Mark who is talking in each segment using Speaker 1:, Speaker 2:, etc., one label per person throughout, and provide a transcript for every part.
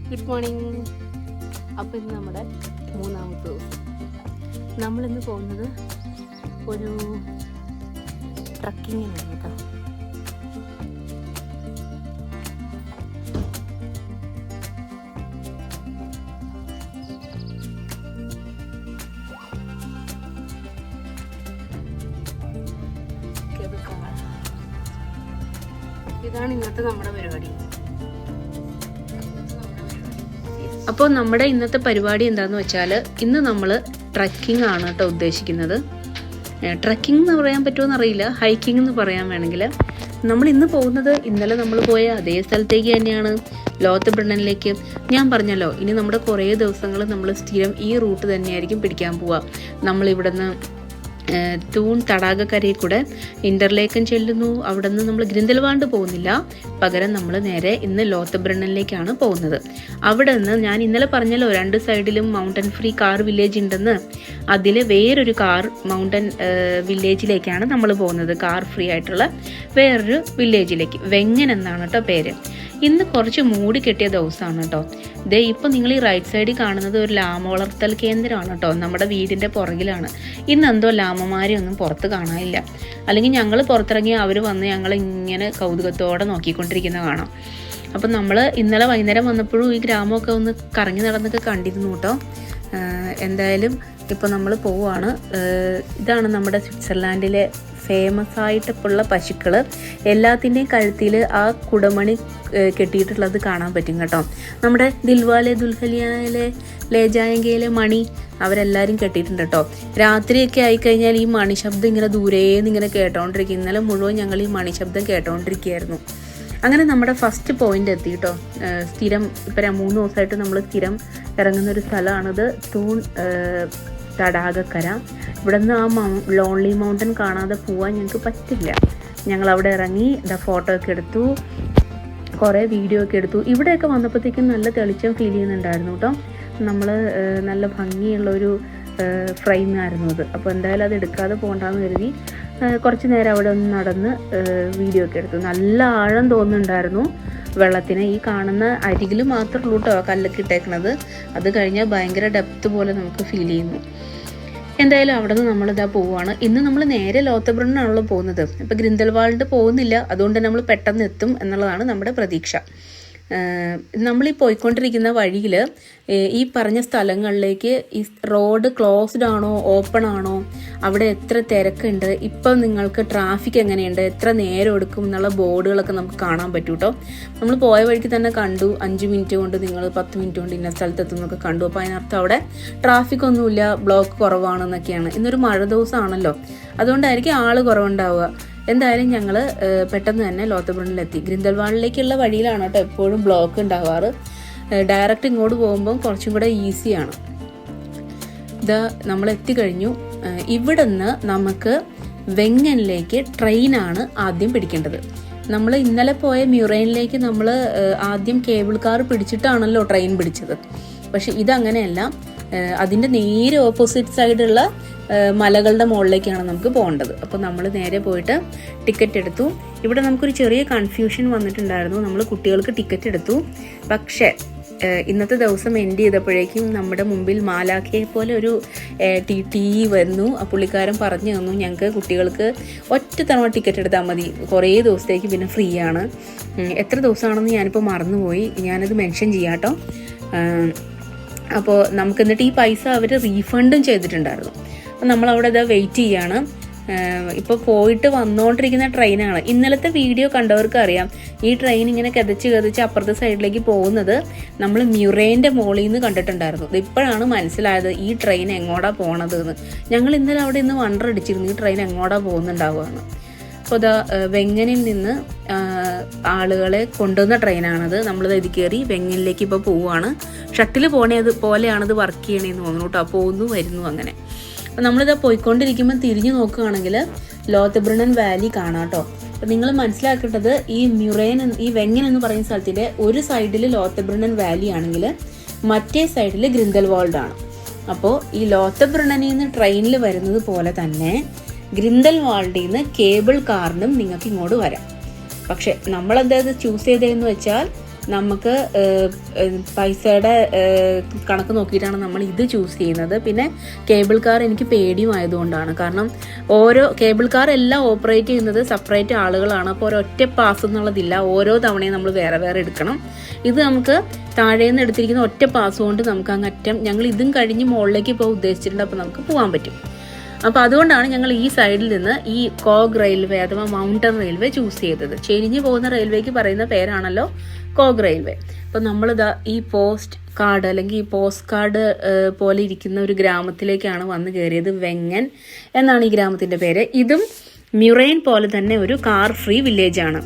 Speaker 1: Good morning. അപ്പോൾ ഇന്ന് നമ്മുടെ മൂന്നാമത്തെ ദിവസം. നമ്മളിന്ന് പോകുന്നത് ഒരു ട്രക്കിങ്ങിനാണ് കേട്ടോ. ഇതാണ് ഇന്നത്തെ നമ്മുടെ പരിപാടി. അപ്പോൾ നമ്മുടെ ഇന്നത്തെ പരിപാടി എന്താണെന്ന് വെച്ചാൽ ഇന്ന് നമ്മൾ ട്രക്കിംഗ് ആണ് കേട്ടോ ഉദ്ദേശിക്കുന്നത്. ട്രക്കിംഗ് എന്ന് പറയാൻ പറ്റുമോ എന്നറിയില്ല, ഹൈക്കിംഗ് എന്ന് പറയാൻ വേണമെങ്കിൽ. നമ്മൾ ഇന്ന് പോകുന്നത് ഇന്നലെ നമ്മൾ പോയ അതേ സ്ഥലത്തേക്ക് തന്നെയാണ്, ലോത്തബ്രണ്ണനിലേക്ക്. ഞാൻ പറഞ്ഞല്ലോ, ഇനി നമ്മുടെ കുറേ ദിവസങ്ങൾ നമ്മൾ സ്ഥിരം ഈ റൂട്ട് തന്നെയായിരിക്കും പിടിക്കാൻ പോവുക. നമ്മളിവിടുന്ന് തൂൺ തടാകക്കരയിൽ കൂടെ ഇന്റർലേക്കൻ ചെല്ലുന്നു. അവിടെ നിന്ന് നമ്മൾ ഗ്രിന്ദൽവാൾഡ് പോകുന്നില്ല, പകരം നമ്മൾ നേരെ ഇന്ന് ലോത്തബ്രണ്ണനിലേക്കാണ് പോകുന്നത്. അവിടെ നിന്ന് ഞാൻ ഇന്നലെ പറഞ്ഞല്ലോ 2 സൈഡിലും മൗണ്ടൻ ഫ്രീ കാർ വില്ലേജ് ഉണ്ടെന്ന്. അതിൽ വേറൊരു കാർ മൗണ്ടൻ വില്ലേജിലേക്കാണ് നമ്മൾ പോകുന്നത്. കാർ ഫ്രീ ആയിട്ടുള്ള വേറൊരു വില്ലേജിലേക്ക്, വെങ്ങൻ എന്നാണ് കേട്ടോ പേര്. ഇന്ന് കുറച്ച് മൂടി കെട്ടിയ ദിവസമാണ് കേട്ടോ. ദേ ഇപ്പം നിങ്ങൾ ഈ റൈറ്റ് സൈഡിൽ കാണുന്നത് ഒരു ലാമ വളർത്തൽ കേന്ദ്രമാണ് കേട്ടോ. നമ്മുടെ വീടിൻ്റെ പുറകിലാണ്. ഇന്ന് എന്തോ ലാമമാരെ ഒന്നും പുറത്ത് കാണാനില്ല. അല്ലെങ്കിൽ ഞങ്ങൾ പുറത്തിറങ്ങി അവർ വന്ന് ഞങ്ങൾ ഇങ്ങനെ കൗതുകത്തോടെ നോക്കിക്കൊണ്ടിരിക്കുന്ന കാണാം. അപ്പം നമ്മൾ ഇന്നലെ വൈകുന്നേരം വന്നപ്പോഴും ഈ ഗ്രാമമൊക്കെ ഒന്ന് കറങ്ങി നടന്നൊക്കെ കണ്ടിരുന്നു കേട്ടോ. എന്തായാലും ഇപ്പോൾ നമ്മൾ പോവുകയാണ്. ഇതാണ് നമ്മുടെ സ്വിറ്റ്സർലാൻഡിലെ ഫേമസ് ആയിട്ടുള്ള പശുക്കൾ. എല്ലാത്തിൻ്റെയും കഴുത്തിൽ ആ കുടമണി കെട്ടിയിട്ടുള്ളത് കാണാൻ പറ്റും കേട്ടോ. നമ്മുടെ ദിൽവാലെ ദുൽഹനിയയിലെ ലേജായങ്കയിലെ മണി അവരെല്ലാവരും കെട്ടിയിട്ടുണ്ട് കേട്ടോ. രാത്രിയൊക്കെ ആയിക്കഴിഞ്ഞാൽ ഈ മണിശബ്ദം ഇങ്ങനെ ദൂരേന്ന് ഇങ്ങനെ കേട്ടോണ്ടിരിക്കും. ഇന്നലെ മുഴുവൻ ഞങ്ങൾ ഈ മണിശബ്ദം കേട്ടോണ്ടിരിക്കുകയായിരുന്നു. അങ്ങനെ നമ്മുടെ ഫസ്റ്റ് പോയിന്റ് എത്തി കേട്ടോ. സ്ഥിരം ഇപ്പം 3 ദിവസമായിട്ട് നമ്മൾ സ്ഥിരം ഇറങ്ങുന്നൊരു സ്ഥലമാണിത്, തൂൺ തടാകക്കര. ഇവിടെ നിന്ന് ആ ലോൺലി മൗണ്ടൻ കാണാതെ പോകാൻ ഞങ്ങൾക്ക് പറ്റില്ല. ഞങ്ങളവിടെ ഇറങ്ങി ഫോട്ടോ ഒക്കെ എടുത്തു, കുറേ വീഡിയോ ഒക്കെ എടുത്തു. ഇവിടെയൊക്കെ വന്നപ്പോഴത്തേക്കും നല്ല തെളിച്ചം ഫീൽ ചെയ്യുന്നുണ്ടായിരുന്നു കേട്ടോ. നമ്മൾ നല്ല ഭംഗിയുള്ളൊരു ഫ്രെയിമായിരുന്നു അത്. അപ്പോൾ എന്തായാലും അത് എടുക്കാതെ പോകണ്ടെന്ന് കരുതി കുറച്ച് നേരം അവിടെ ഒന്ന് നടന്ന് വീഡിയോ ഒക്കെ എടുത്തു. നല്ല ആഴം തോന്നുന്നുണ്ടായിരുന്നു വെള്ളത്തിന്. ഈ കാണുന്ന അരികിൽ മാത്രമേ ഉള്ളൂ കേട്ടോ കല്ലൊക്കെ ഇട്ടേക്കണത്. അത് കഴിഞ്ഞാൽ ഭയങ്കര ഡെപ്ത് പോലെ നമുക്ക് ഫീൽ ചെയ്യുന്നു. എന്തായാലും അവിടെ നിന്ന് നമ്മളിതാ പോവുകയാണ്. ഇന്ന് നമ്മൾ നേരെ ലോത്തബ്രണ്ണനാണല്ലോ പോകുന്നത്. ഇപ്പോൾ ഗ്രിന്ദൽവാൾഡ് പോകുന്നില്ല, അതുകൊണ്ട് നമ്മൾ പെട്ടെന്ന് എത്തും എന്നുള്ളതാണ് നമ്മുടെ പ്രതീക്ഷ. നമ്മളീ പോയിക്കൊണ്ടിരിക്കുന്ന വഴിയിൽ ഈ പറഞ്ഞ സ്ഥലങ്ങളിലേക്ക് ഈ റോഡ് ക്ലോസ്ഡ് ആണോ ഓപ്പൺ ആണോ, അവിടെ എത്ര തിരക്കുണ്ട്, ഇപ്പം നിങ്ങൾക്ക് ട്രാഫിക് എങ്ങനെയുണ്ട്, എത്ര നേരം എടുക്കും എന്നുള്ള ബോർഡുകളൊക്കെ നമുക്ക് കാണാൻ പറ്റും കേട്ടോ. നമ്മൾ പോയ വഴിക്ക് തന്നെ കണ്ടു 5 മിനിറ്റ് കൊണ്ട് നിങ്ങൾ 10 മിനിറ്റ് കൊണ്ട് ഇന്ന സ്ഥലത്തെത്തുന്നൊക്കെ കണ്ടു. അപ്പോൾ അതിനർത്ഥം അവിടെ ട്രാഫിക് ഒന്നുമില്ല, ബ്ലോക്ക് കുറവാണെന്നൊക്കെയാണ്. ഇന്നൊരു മഴ ദിവസമാണല്ലോ, അതുകൊണ്ടായിരിക്കും ആൾ കുറവുണ്ടാവുക. എന്തായാലും ഞങ്ങൾ പെട്ടെന്ന് തന്നെ ലോത്തബ്രണ്ണനിലെത്തി. ഗ്രിന്ദൽവാൾഡിലേക്കുള്ള വഴിയിലാണ് കേട്ടോ എപ്പോഴും ബ്ലോക്ക് ഉണ്ടാവാറ്. ഡയറക്റ്റ് ഇങ്ങോട്ട് പോകുമ്പോൾ കുറച്ചും കൂടെ ഈസിയാണ്. ഇതാ നമ്മൾ എത്തിക്കഴിഞ്ഞു. ഇവിടെ നിന്ന് നമുക്ക് വെങ്ങനിലേക്ക് ട്രെയിനാണ് ആദ്യം പിടിക്കേണ്ടത്. നമ്മൾ ഇന്നലെ പോയ മ്യൂറൈനിലേക്ക് നമ്മൾ ആദ്യം കേബിൾ കാർ പിടിച്ചിട്ടാണല്ലോ ട്രെയിൻ പിടിച്ചത്. പക്ഷെ ഇതങ്ങനെയല്ല, അതിൻ്റെ നേരെ ഓപ്പോസിറ്റ് സൈഡുള്ള മലകളുടെ മുകളിലേക്കാണ് നമുക്ക് പോകേണ്ടത്. അപ്പോൾ നമ്മൾ നേരെ പോയിട്ട് ടിക്കറ്റ് എടുത്തു. ഇവിടെ നമുക്കൊരു ചെറിയ കൺഫ്യൂഷൻ വന്നിട്ടുണ്ടായിരുന്നു. നമ്മൾ കുട്ടികൾക്ക് ടിക്കറ്റ് എടുത്തു, പക്ഷേ ഇന്നത്തെ ദിവസം എൻഡ് ചെയ്തപ്പോഴേക്കും നമ്മുടെ മുമ്പിൽ മാലാഖയെ പോലെ ഒരു ടി വരുന്നു. ആ പുള്ളിക്കാരൻ പറഞ്ഞു തന്നു, ഞങ്ങൾക്ക് കുട്ടികൾക്ക് ഒറ്റ തവണ ടിക്കറ്റ് എടുത്താൽ മതി, കുറേ ദിവസത്തേക്ക് പിന്നെ ഫ്രീ ആണ്. എത്ര ദിവസമാണെന്ന് ഞാനിപ്പോൾ മറന്നുപോയി, ഞാനത് മെൻഷൻ ചെയ്യാം കേട്ടോ. അപ്പോൾ നമുക്ക് എന്നിട്ട് ഈ പൈസ അവർ റീഫണ്ടും ചെയ്തിട്ടുണ്ടായിരുന്നു. അപ്പോൾ നമ്മളവിടെ ഇതാ വെയിറ്റ് ചെയ്യാണ്. ഇപ്പോൾ പോയിട്ട് വന്നുകൊണ്ടിരിക്കുന്ന ട്രെയിനാണ്. ഇന്നലത്തെ വീഡിയോ കണ്ടവർക്ക് അറിയാം, ഈ ട്രെയിൻ ഇങ്ങനെ കിതച്ച് അപ്പുറത്തെ സൈഡിലേക്ക് പോകുന്നത് നമ്മൾ മ്യൂറൈൻ്റെ മോളിൽ നിന്ന് കണ്ടിട്ടുണ്ടായിരുന്നു. ഇപ്പോഴാണ് മനസ്സിലായത് ഈ ട്രെയിൻ എങ്ങോട്ടാ പോകണത് എന്ന്. ഞങ്ങൾ ഇന്നലെ അവിടെ നിന്ന് വണ്ടർ അടിച്ചിരുന്നു ഈ ട്രെയിൻ എങ്ങോട്ടാ പോകുന്നുണ്ടാവുകയെന്ന്. അപ്പോൾ ഇതാ വെങ്ങനിൽ നിന്ന് ആളുകളെ കൊണ്ടുവന്ന ട്രെയിനാണത്. നമ്മളിത് ഇത് കയറി വെങ്ങനിലേക്ക് ഇപ്പോൾ പോവുകയാണ്. ഷട്ടിൽ പോലെയാണത് വർക്ക് ചെയ്യണേന്ന് തോന്നുന്നു കേട്ടോ. പോകുന്നു വരുന്നു അങ്ങനെ. അപ്പോൾ നമ്മളിതാ പോയിക്കൊണ്ടിരിക്കുമ്പോൾ തിരിഞ്ഞു നോക്കുകയാണെങ്കിൽ ലോത്തബ്രണ്ണൻ വാലി കാണാം കേട്ടോ. അപ്പോൾ നിങ്ങൾ മനസ്സിലാക്കേണ്ടത്, ഈ വെങ്ങൻ എന്ന് പറയുന്ന സ്ഥലത്തിൻ്റെ ഒരു സൈഡിൽ ലോത്തബ്രണ്ണൻ വാലി ആണെങ്കിൽ മറ്റേ സൈഡിൽ ഗ്രിന്ദൽവാൾഡ് ആണ്. അപ്പോൾ ഈ ലോത്തബ്രണ്ണനിൽ നിന്ന് ട്രെയിനിൽ വരുന്നത് പോലെ തന്നെ ഗ്രിന്ദൽവാൾഡിൽ നിന്ന് കേബിൾ കാറിനും നിങ്ങൾക്ക് ഇങ്ങോട്ട് വരാം. പക്ഷെ നമ്മളെന്തായത് ചൂസ് ചെയ്തതെന്ന് വെച്ചാൽ നമുക്ക് പൈസയുടെ കണക്ക് നോക്കിയിട്ടാണ് നമ്മൾ ഇത് ചൂസ് ചെയ്യുന്നത്. പിന്നെ കേബിൾ കാർ എനിക്ക് പേടിയും ആയതുകൊണ്ടാണ്. കാരണം ഓരോ കേബിൾ കാർ എല്ലാം ഓപ്പറേറ്റ് ചെയ്യുന്നത് സെപ്പറേറ്റ് ആളുകളാണ്. അപ്പോൾ ഒരൊറ്റ പാസ് എന്നുള്ളതില്ല, ഓരോ തവണയും നമ്മൾ വേറെ വേറെ എടുക്കണം. ഇത് നമുക്ക് താഴേന്ന് എടുത്തിരിക്കുന്ന ഒറ്റ പാസ് കൊണ്ട് നമുക്ക് അങ്ങറ്റം ഞങ്ങൾ ഇതും കഴിഞ്ഞ് മുകളിലേക്ക് പോകാൻ ഉദ്ദേശിച്ചിട്ടുണ്ട്. അപ്പോൾ നമുക്ക് പോകാൻ പറ്റും. അപ്പോൾ അതുകൊണ്ടാണ് ഞങ്ങൾ ഈ സൈഡിൽ നിന്ന് ഈ കോഗ് റെയിൽവേ അഥവാ മൗണ്ടൻ റെയിൽവേ ചൂസ് ചെയ്തത്. ചെരിഞ്ഞ് പോകുന്ന റെയിൽവേക്ക് പറയുന്ന പേരാണല്ലോ കോഗ് റെയിൽവേ. അപ്പോൾ നമ്മളിതാ ഈ പോസ്റ്റ് കാർഡ് അല്ലെങ്കിൽ ഈ പോസ്റ്റ് കാർഡ് പോലെ ഇരിക്കുന്ന ഒരു ഗ്രാമത്തിലേക്കാണ് വന്ന് കയറിയത്. വെങ്ങൻ എന്നാണ് ഈ ഗ്രാമത്തിൻ്റെ പേര്. ഇതും മ്യുറൈൻ പോലെ തന്നെ ഒരു കാർ ഫ്രീ വില്ലേജാണ്.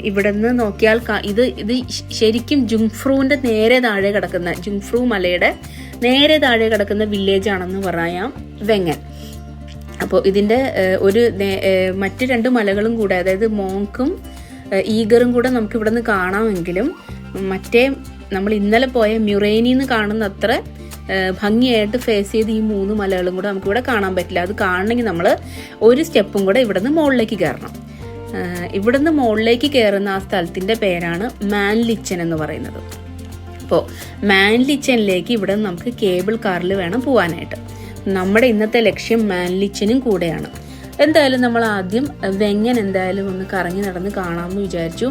Speaker 1: ഇവിടെ നിന്ന് നോക്കിയാൽ ഇത് ശരിക്കും ജുങ്ഫ്രൂവിൻ്റെ നേരെ താഴെ കിടക്കുന്ന ജുങ്ഫ്രൂ മലയുടെ നേരെ താഴെ കിടക്കുന്ന വില്ലേജാണെന്ന് പറയാം വെങ്ങൻ. അപ്പോൾ ഇതിൻ്റെ മറ്റ് 2 മലകളും കൂടെ, അതായത് മോങ്കും ഈഗറും കൂടെ നമുക്ക് ഇവിടെ നിന്ന് കാണാമെങ്കിലും മറ്റേ നമ്മൾ ഇന്നലെ പോയ മ്യുറൈനിന്ന് കാണുന്ന അത്ര ഭംഗിയായിട്ട് ഫേസ് ചെയ്ത് ഈ 3 മലകളും കൂടെ നമുക്കിവിടെ കാണാൻ പറ്റില്ല. അത് കാണണമെങ്കിൽ നമ്മൾ ഒരു സ്റ്റെപ്പും കൂടെ ഇവിടെ നിന്ന് മുകളിലേക്ക് കയറണം. ഇവിടുന്ന് മുകളിലേക്ക് കയറുന്ന ആ സ്ഥലത്തിൻ്റെ പേരാണ് മാൻലിച്ചൻ എന്ന് പറയുന്നത്. അപ്പോൾ മാൻലിച്ചനിലേക്ക് ഇവിടെ നമുക്ക് കേബിൾ കാറിൽ വേണം പോകാനായിട്ട്. നമ്മുടെ ഇന്നത്തെ ലക്ഷ്യം മാൻലിച്ചനും കൂടെയാണ്. എന്തായാലും നമ്മൾ ആദ്യം വെങ്ങൻ എന്തായാലും ഒന്ന് കറങ്ങി നടന്ന് കാണാമെന്ന് വിചാരിച്ചു.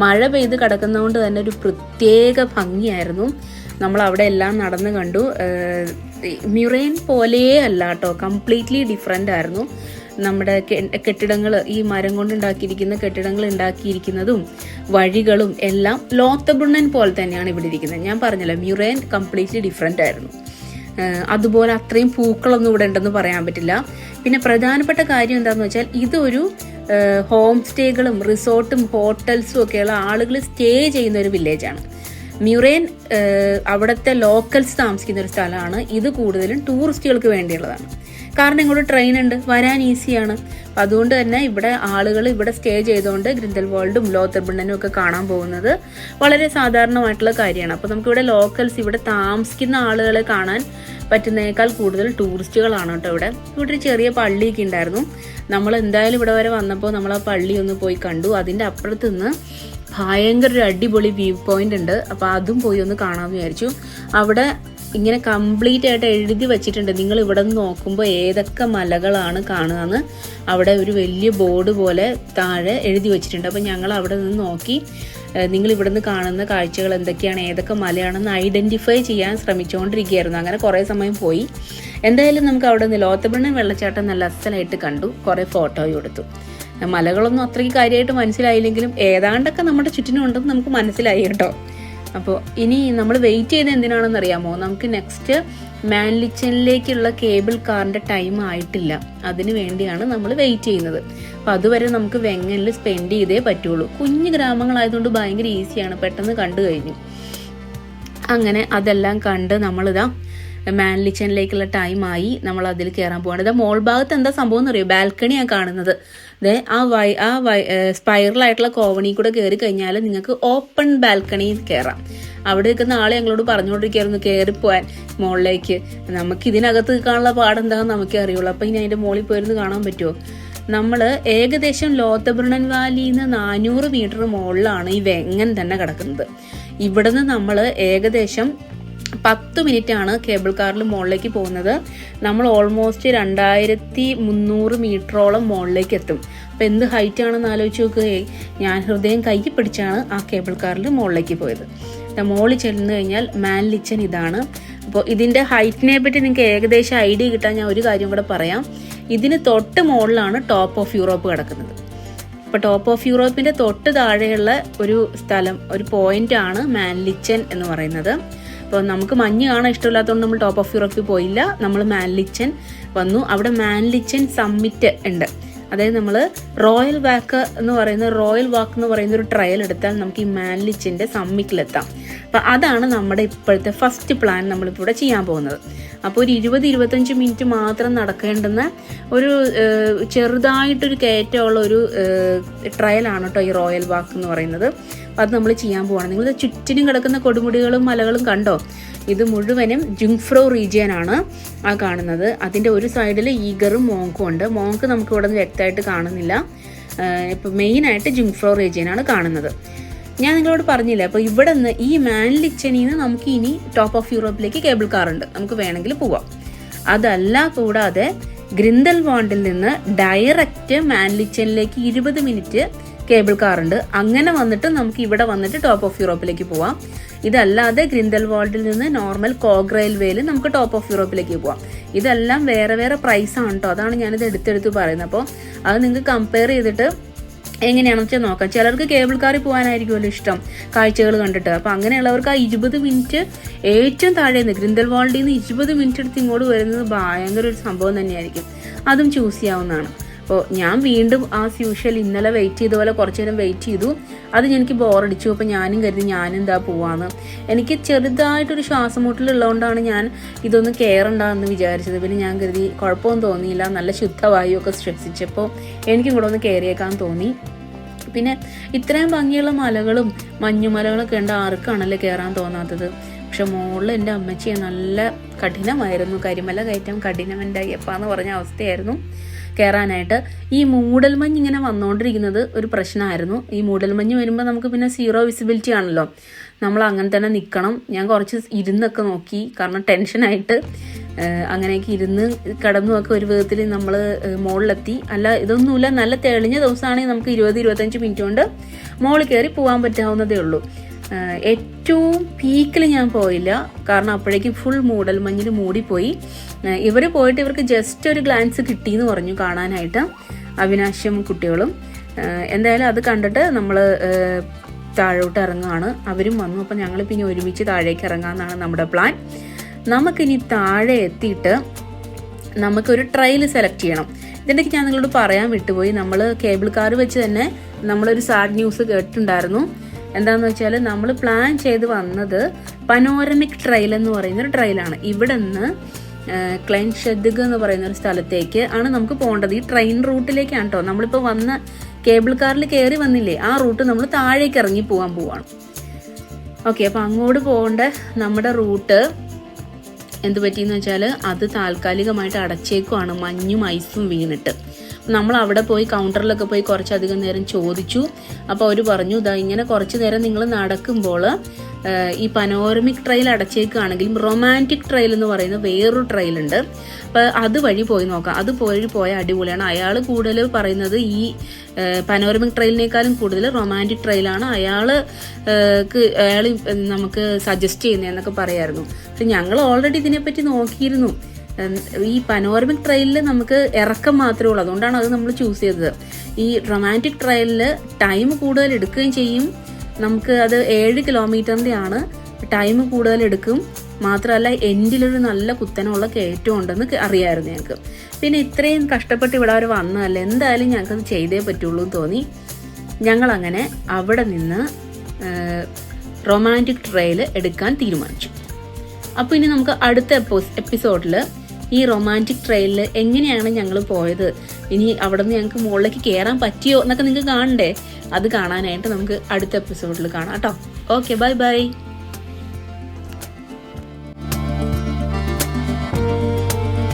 Speaker 1: മഴ പെയ്ത് കിടക്കുന്നതുകൊണ്ട് തന്നെ ഒരു പ്രത്യേക ഭംഗിയായിരുന്നു. നമ്മൾ അവിടെ എല്ലാം നടന്ന് കണ്ടു. മ്യുറൈൻ പോലെയേ അല്ല കേട്ടോ, കംപ്ലീറ്റ്ലി ഡിഫറെൻ്റ് ആയിരുന്നു. നമ്മുടെ കെട്ടിടങ്ങൾ, ഈ മരം കൊണ്ടുണ്ടാക്കിയിരിക്കുന്ന കെട്ടിടങ്ങൾ ഉണ്ടാക്കിയിരിക്കുന്നതും വഴികളും എല്ലാം ലോത്തബ്രുണ്ണൻ പോലെ തന്നെയാണ് ഇവിടെ ഇരിക്കുന്നത്. ഞാൻ പറഞ്ഞല്ലോ, മ്യുറൈൻ കംപ്ലീറ്റ്ലി ഡിഫറെൻ്റ് ആയിരുന്നു. അതുപോലെ അത്രയും പൂക്കളൊന്നും ഇവിടെ ഉണ്ടെന്ന് പറയാൻ പറ്റില്ല. പിന്നെ പ്രധാനപ്പെട്ട കാര്യം എന്താണെന്ന് വെച്ചാൽ ഇതൊരു ഹോം സ്റ്റേകളും റിസോർട്ടും ഹോട്ടൽസും ഒക്കെയുള്ള ആളുകൾ സ്റ്റേ ചെയ്യുന്ന ഒരു വില്ലേജാണ്. മ്യുറൈൻ അവിടുത്തെ ലോക്കൽസ് താമസിക്കുന്ന ഒരു സ്ഥലമാണ്. ഇത് കൂടുതലും ടൂറിസ്റ്റുകൾക്ക് വേണ്ടിയുള്ളതാണ്. കാരണം ഇങ്ങോട്ട് ട്രെയിൻ ഉണ്ട്, വരാൻ ഈസിയാണ്. അതുകൊണ്ട് തന്നെ ഇവിടെ ആളുകൾ ഇവിടെ സ്റ്റേ ചെയ്തുകൊണ്ട് ഗ്രിൻഡൽവാൾഡും ലോത്തർബണ്ണനും ഒക്കെ കാണാൻ പോകുന്നത് വളരെ സാധാരണമായിട്ടുള്ള കാര്യമാണ്. അപ്പോൾ നമുക്കിവിടെ ലോക്കൽസ്, ഇവിടെ താമസിക്കുന്ന ആളുകളെ കാണാൻ പറ്റുന്നതിനേക്കാൾ കൂടുതൽ ടൂറിസ്റ്റുകളാണ് കേട്ടോ ഇവിടെ. ഇവിടെ ഒരു ചെറിയ പള്ളിയൊക്കെ ഉണ്ടായിരുന്നു. നമ്മൾ എന്തായാലും ഇവിടെ വരെ വന്നപ്പോൾ നമ്മൾ ആ പള്ളി ഒന്ന് പോയി കണ്ടു. അതിൻ്റെ അപ്പുറത്ത് നിന്ന് ഭയങ്കര ഒരു അടിപൊളി വ്യൂ പോയിന്റ് ഉണ്ട്. അപ്പോൾ അതും പോയി ഒന്ന് കാണാമെന്ന് വിചാരിച്ചു. അവിടെ ഇങ്ങനെ കംപ്ലീറ്റ് ആയിട്ട് എഴുതി വെച്ചിട്ടുണ്ട്, നിങ്ങൾ ഇവിടെ നിന്ന് നോക്കുമ്പോൾ ഏതൊക്കെ മലകളാണ് കാണുകയെന്ന്. അവിടെ ഒരു വലിയ ബോർഡ് പോലെ താഴെ എഴുതി വെച്ചിട്ടുണ്ട്. അപ്പോൾ ഞങ്ങൾ അവിടെ നിന്ന് നോക്കി നിങ്ങൾ ഇവിടെ നിന്ന് കാണുന്ന കാഴ്ചകൾ എന്തൊക്കെയാണ്, ഏതൊക്കെ മലയാണെന്ന് ഐഡൻറ്റിഫൈ ചെയ്യാൻ ശ്രമിച്ചുകൊണ്ടിരിക്കുകയായിരുന്നു. അങ്ങനെ കുറേ സമയം പോയി. എന്തായാലും നമുക്ക് അവിടെ നിന്ന് ലോത്തബ്രുണ്ണൻ വെള്ളച്ചാട്ടം നല്ല അസലായിട്ട് കണ്ടു. കുറേ ഫോട്ടോയും എടുത്തു. മലകളൊന്നും അത്രയ്ക്ക് കാര്യമായിട്ട് മനസ്സിലായില്ലെങ്കിലും ഏതാണ്ടൊക്കെ നമ്മുടെ ചുറ്റിനും ഉണ്ടെന്ന് നമുക്ക് മനസ്സിലായി കേട്ടോ. അപ്പോൾ ഇനി നമ്മൾ വെയിറ്റ് ചെയ്ത് എന്തിനാണെന്ന് അറിയാമോ? നമുക്ക് നെക്സ്റ്റ് മാൻലിച്ചനിലേക്കുള്ള കേബിൾ കാറിൻ്റെ ടൈം ആയിട്ടില്ല. അതിന് വേണ്ടിയാണ് നമ്മൾ വെയിറ്റ് ചെയ്യുന്നത്. അപ്പോൾ അതുവരെ നമുക്ക് വെങ്ങനിൽ സ്പെൻഡ് ചെയ്തേ പറ്റുള്ളൂ. കുഞ്ഞു ഗ്രാമങ്ങളായതുകൊണ്ട് ഭയങ്കര ഈസിയാണ്, പെട്ടെന്ന് കണ്ടു കഴിഞ്ഞു. അങ്ങനെ അതെല്ലാം കണ്ട് നമ്മളിതാ മാൻലിച്ചനിലേക്കുള്ള ടൈമായി. നമ്മൾ അതിൽ കയറാൻ പോകണം. ഇതാ മോൾ ഭാഗത്ത് എന്താ സംഭവം എന്ന് അറിയോ? ബാൽക്കണിയാണ് കാണുന്നത്. ആ സ്പൈറലായിട്ടുള്ള കോവണി കൂടെ കയറി കഴിഞ്ഞാൽ നിങ്ങൾക്ക് ഓപ്പൺ ബാൽക്കണിയിൽ കയറാം. അവിടെ നിൽക്കുന്ന ആളെ ഞങ്ങളോട് പറഞ്ഞുകൊണ്ടിരിക്കുകയായിരുന്നു കയറിപ്പോവാൻ മുകളിലേക്ക്. നമുക്ക് ഇതിനകത്ത് നിൽക്കാനുള്ള പാടെന്താണെന്ന് നമുക്കേ അറിയുള്ളൂ. അപ്പം ഇനി അതിൻ്റെ മുകളിൽ പോയിരുന്ന് കാണാൻ പറ്റുമോ? നമ്മൾ ഏകദേശം ലോത്തബ്രുണ്ണൻ വാലിയിൽ നിന്ന് 400 മീറ്റർ മുകളിലാണ് ഈ വെങ്ങൻ തന്നെ കിടക്കുന്നത്. ഇവിടെ നിന്ന് നമ്മൾ ഏകദേശം 10 മിനിറ്റാണ് കേബിൾ കാറിൽ മുകളിലേക്ക് പോകുന്നത്. നമ്മൾ ഓൾമോസ്റ്റ് 2300 മീറ്ററോളം മുകളിലേക്ക് എത്തും. അപ്പോൾ എന്ത് ഹൈറ്റ് ആണെന്ന് ആലോചിച്ച് നോക്കുകയെ. ഞാൻ ഹൃദയം കൈക്ക് പിടിച്ചാണ് ആ കേബിൾ കാറിൽ മുകളിലേക്ക് പോയത്. മുകളിൽ ചെന്ന് കഴിഞ്ഞാൽ മാൻലിച്ചൻ ഇതാണ്. അപ്പോൾ ഇതിൻ്റെ ഹൈറ്റിനെ പറ്റി നിങ്ങൾക്ക് ഏകദേശം ഐഡിയ കിട്ടാൻ ഞാൻ ഒരു കാര്യം കൂടെ പറയാം. ഇതിന് തൊട്ട് മുകളിലാണ് ടോപ്പ് ഓഫ് യൂറോപ്പ് കിടക്കുന്നത്. അപ്പോൾ ടോപ്പ് ഓഫ് യൂറോപ്പിൻ്റെ തൊട്ട് താഴെയുള്ള ഒരു സ്ഥലം, ഒരു പോയിൻ്റാണ് മാൻലിച്ചൻ എന്ന് പറയുന്നത്. അപ്പോൾ നമുക്ക് മഞ്ഞ് കാണാൻ ഇഷ്ടമില്ലാത്തതുകൊണ്ട് നമ്മൾ ടോപ്പ് ഓഫ് യൂറോപ്പിൽ പോയില്ല. നമ്മൾ മാൻലിച്ചൻ വന്നു. അവിടെ മാൻലിച്ചൻ സമ്മിറ്റ് ഉണ്ട്. അതായത് നമ്മൾ റോയൽ വാക്ക് എന്ന് പറയുന്ന ഒരു ട്രയൽ എടുത്താൽ നമുക്ക് ഈ മാൻലിച്ചിൻ്റെ സമ്മിറ്റിലെത്താം. അപ്പോൾ അതാണ് നമ്മുടെ ഇപ്പോഴത്തെ ഫസ്റ്റ് പ്ലാൻ നമ്മളിപ്പോൾ ഇവിടെ ചെയ്യാൻ പോകുന്നത്. അപ്പോൾ ഒരു 20-25 മിനിറ്റ് മാത്രം നടക്കേണ്ടുന്ന ഒരു ചെറുതായിട്ടൊരു കയറ്റമുള്ള ഒരു ട്രയലാണ് കേട്ടോ ഈ റോയൽ വാക്ക് എന്ന് പറയുന്നത്. അപ്പോൾ അത് നമ്മൾ ചെയ്യാൻ പോവാണ്. നിങ്ങൾ ചുറ്റിനും കിടക്കുന്ന കൊടുമുടികളും മലകളും കണ്ടോ? ഇത് മുഴുവനും ജുങ്ഫ്രോ റീജിയനാണ് ആ കാണുന്നത്. അതിൻ്റെ ഒരു സൈഡിൽ ഈഗറും മോങ്കും ഉണ്ട്. മോങ്ക് നമുക്ക് ഇവിടെ നിന്ന് വ്യക്തമായിട്ട് കാണുന്നില്ല. ഇപ്പോൾ മെയിനായിട്ട് ജുങ്ഫ്രോ റീജിയനാണ് കാണുന്നത്. ഞാൻ നിങ്ങളോട് പറഞ്ഞില്ലേ, അപ്പോൾ ഇവിടെ നിന്ന് ഈ മാൻലിച്ചനിൽ നിന്ന് നമുക്ക് ഇനി ടോപ്പ് ഓഫ് യൂറോപ്പിലേക്ക് കേബിൾ കാർ ഉണ്ട്, നമുക്ക് വേണമെങ്കിൽ പോവാം. അതല്ല കൂടാതെ ഗ്രിൻഡൽവാൾഡിൽ നിന്ന് ഡയറക്റ്റ് മാൻലിച്ചനിലേക്ക് 20 മിനിറ്റ് കേബിൾ കാർ ഉണ്ട്. അങ്ങനെ വന്നിട്ട് നമുക്ക് ഇവിടെ വന്നിട്ട് ടോപ്പ് ഓഫ് യൂറോപ്പിലേക്ക് പോവാം. ഇതല്ലാതെ ഗ്രിൻഡൽവാൾഡിൽ നിന്ന് നോർമൽ കോഗ് റെയിൽവേയിൽ നമുക്ക് ടോപ്പ് ഓഫ് യൂറോപ്പിലേക്ക് പോവാം. ഇതെല്ലാം വേറെ വേറെ പ്രൈസാണ് കേട്ടോ, അതാണ് ഞാനിത് എടുത്തെടുത്ത് പറയുന്നത്. അപ്പോൾ അത് നിങ്ങൾക്ക് കമ്പയർ ചെയ്തിട്ട് എങ്ങനെയാണെന്ന് വെച്ചാൽ നോക്കാം. ചിലർക്ക് കേബിൾ കാറിൽ പോകാനായിരിക്കുമല്ലോ ഇഷ്ടം കാഴ്ചകൾ കണ്ടിട്ട്. അപ്പോൾ അങ്ങനെയുള്ളവർക്ക് ആ 20 മിനിറ്റ് ഏറ്റവും താഴെ നിന്ന് ഗ്രിൻഡൽവാൾഡിൽ നിന്ന് 20 മിനിറ്റ് എടുത്ത് ഇങ്ങോട്ട് വരുന്നത് ഭയങ്കര ഒരു സംഭവം തന്നെയായിരിക്കും. അതും ചൂസ് ചെയ്യാവുന്നതാണ്. അപ്പോൾ ഞാൻ വീണ്ടും ആസ് യൂഷ്വൽ ഇന്നലെ വെയിറ്റ് ചെയ്ത പോലെ കുറച്ച് നേരം വെയിറ്റ് ചെയ്തു. അത് എനിക്ക് ബോറടിച്ചു. അപ്പോൾ ഞാനും കരുതി ഞാനെന്താ പോവാന്ന്. എനിക്ക് ചെറുതായിട്ടൊരു ശ്വാസം മുട്ടലുള്ളതുകൊണ്ടാണ് ഞാൻ ഇതൊന്ന് കയറണ്ടെന്ന് വിചാരിച്ചത്. പിന്നെ ഞാൻ കരുതി കുഴപ്പമൊന്നും തോന്നിയില്ല, നല്ല ശുദ്ധവായുവൊക്കെ ശ്വസിച്ചപ്പോൾ എനിക്കും കൂടെ ഒന്ന് കയറിയേക്കാൻ തോന്നി. പിന്നെ ഇത്രയും ഭംഗിയുള്ള മലകളും മഞ്ഞുമലകളൊക്കെ ഉണ്ട്, ആർക്കാണല്ലേ കയറാൻ തോന്നാത്തത്. പക്ഷെ മുകളിൽ എൻ്റെ അമ്മച്ചിയെ നല്ല കഠിനമായിരുന്നു, കരിമല കയറ്റം കഠിനം എൻ്റെ അയ്യപ്പാന്ന് പറഞ്ഞ അവസ്ഥയായിരുന്നു കയറാനായിട്ട്. ഈ മൂടൽമഞ്ഞ് ഇങ്ങനെ വന്നുകൊണ്ടിരിക്കുന്നത് ഒരു പ്രശ്നമായിരുന്നു. ഈ മൂടൽമഞ്ഞ് വരുമ്പോൾ നമുക്ക് പിന്നെ സീറോ വിസിബിലിറ്റി ആണല്ലോ, നമ്മൾ അങ്ങനെ തന്നെ നിൽക്കണം. ഞാൻ കുറച്ച് ഇരുന്നൊക്കെ നോക്കി, കാരണം ടെൻഷനായിട്ട് അങ്ങനെയൊക്കെ ഇരുന്ന് കിടന്നുമൊക്കെ ഒരു വിധത്തിൽ നമ്മൾ മുകളിലെത്തി. അല്ല ഇതൊന്നുമില്ല, നല്ല തെളിഞ്ഞ ദിവസമാണെങ്കിൽ നമുക്ക് 20-25 മിനിറ്റ് കൊണ്ട് മുകളിൽ കയറി പോകാൻ പറ്റാവുന്നതേ ഉള്ളൂ. ഏറ്റവും പീക്കിൽ ഞാൻ പോയില്ല, കാരണം അപ്പോഴേക്കും ഫുൾ മൂടൽമഞ്ഞിൽ മൂടിപ്പോയി. ഇവർ പോയിട്ട് ഇവർക്ക് ജസ്റ്റ് ഒരു ഗ്ലാൻസ് കിട്ടിയെന്ന് പറഞ്ഞു കാണാനായിട്ട്, അവിനാശും കുട്ടികളും. എന്തായാലും അത് കണ്ടിട്ട് നമ്മൾ താഴോട്ട് ഇറങ്ങുകയാണ്. അവരും വന്നു. അപ്പോൾ ഞങ്ങൾ പിന്നെ ഒരുമിച്ച് താഴേക്ക് ഇറങ്ങാമെന്നാണ് നമ്മുടെ പ്ലാൻ. നമുക്കിനി താഴെ എത്തിയിട്ട് നമുക്കൊരു ട്രെയിൽ സെലക്ട് ചെയ്യണം. ഇതിൻ്റെ ഞാൻ നിങ്ങളോട് പറയാൻ വിട്ടുപോയി. നമ്മൾ കേബിൾ കാർ വെച്ച് തന്നെ നമ്മളൊരു സാഡ് ന്യൂസ് കേട്ടിട്ടുണ്ടായിരുന്നു. എന്താണെന്ന് വെച്ചാൽ നമ്മൾ പ്ലാൻ ചെയ്ത് വന്നത് പനോരമിക് ട്രെയിൽ എന്ന് പറയുന്നൊരു ട്രെയിലാണ്. ഇവിടെ നിന്ന് ക്ലൈൻഷെദ്ഗ് എന്ന് പറയുന്നൊരു സ്ഥലത്തേക്ക് ആണ് നമുക്ക് പോകേണ്ടത്. ഈ ട്രെയിൻ റൂട്ടിലേക്കാണ് കേട്ടോ. നമ്മളിപ്പോൾ വന്ന കേബിൾ കാറിൽ കയറി വന്നില്ലേ, ആ റൂട്ട് നമ്മൾ താഴേക്ക് ഇറങ്ങി പോകാൻ പോവാണ്. ഓക്കെ, അപ്പോൾ അങ്ങോട്ട് പോകേണ്ട നമ്മുടെ റൂട്ട് എന്ത് പറ്റിയെന്ന് വെച്ചാൽ അത് താൽക്കാലികമായിട്ട് അടച്ചേക്കുവാണ്, മഞ്ഞും ഐസും വീണിട്ട്. നമ്മൾ അവിടെ പോയി കൗണ്ടറിലൊക്കെ പോയി കുറച്ചധികം നേരം ചോദിച്ചു. അപ്പോൾ അവർ പറഞ്ഞു, ഇതാ ഇങ്ങനെ കുറച്ച് നേരം നിങ്ങൾ നടക്കുമ്പോൾ ഈ പനോരമിക് ട്രെയിൽ അടച്ചേക്കുകയാണെങ്കിലും റൊമാൻറ്റിക് ട്രെയിൽ എന്ന് പറയുന്ന വേറൊരു ട്രെയിലുണ്ട്, അപ്പോൾ അതുവഴി പോയി നോക്കാം. അത് പോയാൽ അടിപൊളിയാണ്. അയാൾ കൂടുതൽ പറയുന്നത് ഈ പനോരമിക് ട്രെയിലിനേക്കാളും കൂടുതൽ റൊമാൻറ്റിക് ട്രെയിലാണ് അയാൾ നമുക്ക് സജസ്റ്റ് ചെയ്യുന്നതെന്നൊക്കെ പറയായിരുന്നു. പക്ഷെ ഞങ്ങൾ ഓൾറെഡി ഇതിനെപ്പറ്റി നോക്കിയിരുന്നു. ഈ പനോരമിക് ട്രെയിലിൽ നമുക്ക് ഇറക്കം മാത്രമേ ഉള്ളൂ, അതുകൊണ്ടാണ് അത് നമ്മൾ ചൂസ് ചെയ്തത്. ഈ റൊമാൻറ്റിക് ട്രെയിലിൽ ടൈം കൂടുതൽ എടുക്കുകയും ചെയ്യും. നമുക്ക് അത് 7 കിലോമീറ്ററിൻ്റെ ആണ്, ടൈം കൂടുതൽ എടുക്കും. മാത്രമല്ല എൻഡിലൊരു നല്ല കുത്തനുള്ള കയറ്റം ഉണ്ടെന്ന് അറിയാമായിരുന്നു ഞങ്ങൾക്ക്. പിന്നെ ഇത്രയും കഷ്ടപ്പെട്ട് ഇവിടെ വരെ വന്നതല്ലേ, എന്തായാലും ഞങ്ങൾക്കത് ചെയ്തേ പറ്റുള്ളൂ എന്ന് തോന്നി. ഞങ്ങളങ്ങനെ അവിടെ നിന്ന് റൊമാൻറ്റിക് ട്രെയിൽ എടുക്കാൻ തീരുമാനിച്ചു. അപ്പോൾ ഇനി നമുക്ക് അടുത്ത എപ്പിസോഡിൽ ഈ റൊമാൻറ്റിക് ട്രെയിലിൽ എങ്ങനെയാണ് ഞങ്ങൾ പോയത്, ഇനി അവിടെ നിന്ന് ഞങ്ങൾക്ക് മുകളിലേക്ക് കയറാൻ പറ്റിയോ എന്നൊക്കെ നിങ്ങൾക്ക് കാണണ്ടേ. അത് കാണാനായിട്ട് നമുക്ക് അടുത്ത എപ്പിസോഡിൽ കാണാം കേട്ടോ. Okay, bye bye.